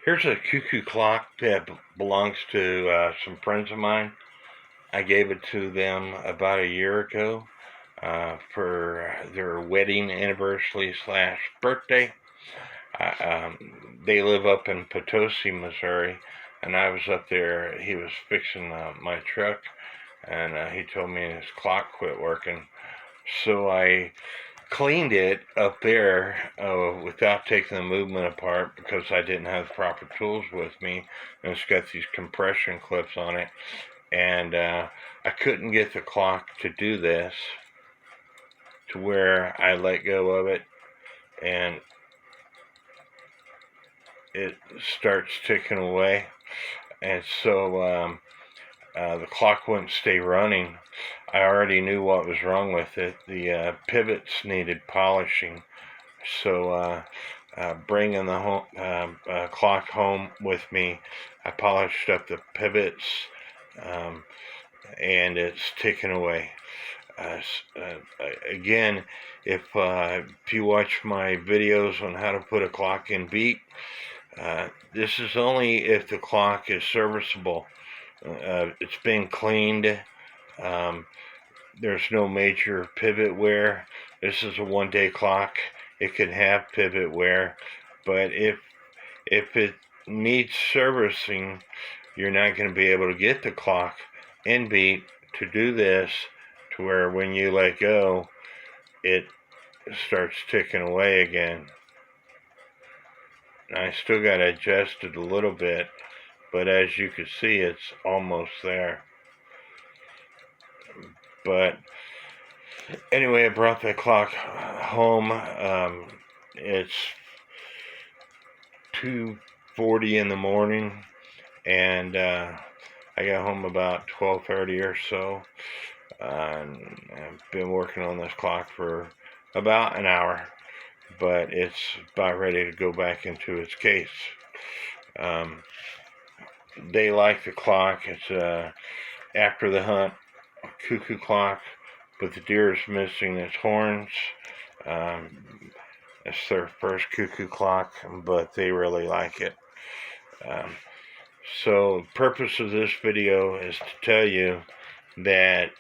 Here's a cuckoo clock that belongs to some friends of mine. I gave it to them about a year ago for their wedding anniversary / birthday. They live up in Potosi, Missouri, and I was up there. He was fixing my truck, and he told me his clock quit working. So I cleaned it up there without taking the movement apart because I didn't have the proper tools with me. And it's got these compression clips on it, and I couldn't get the clock to do this to where I let go of it and it starts ticking away. And so the clock wouldn't stay running. I already knew what was wrong with it. The pivots needed polishing. So bringing the clock home with me, I polished up the pivots, and it's ticking away. Again, if you watch my videos on how to put a clock in beat, this is only if the clock is serviceable. It's been cleaned. There's no major pivot wear. This is a one-day clock. It can have pivot wear, but if it needs servicing, you're not going to be able to get the clock in beat to do this, to where when you let go, it starts ticking away again. I still got to adjust it a little bit, but as you can see, it's almost there. But anyway, I brought the clock home. It's 2:40 in the morning, and I got home about 12:30 or so. And I've been working on this clock for about an hour, but it's about ready to go back into its case. They like the clock. It's after the hunt cuckoo clock, but the deer is missing its horns. It's their first cuckoo clock, but they really like it. So the purpose of this video is to tell you that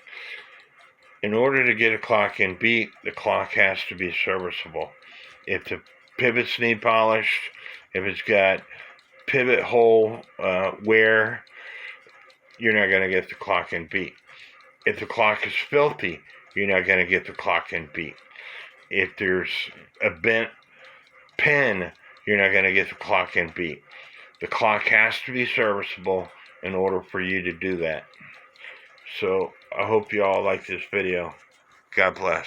in order to get a clock in beat, the clock has to be serviceable. If the pivots need polished, if it's got pivot hole wear, you're not going to get the clock in beat. If the clock is filthy, you're not going to get the clock in beat. If there's a bent pin, you're not going to get the clock in beat. The clock has to be serviceable in order for you to do that. So I hope you all like this video. God bless.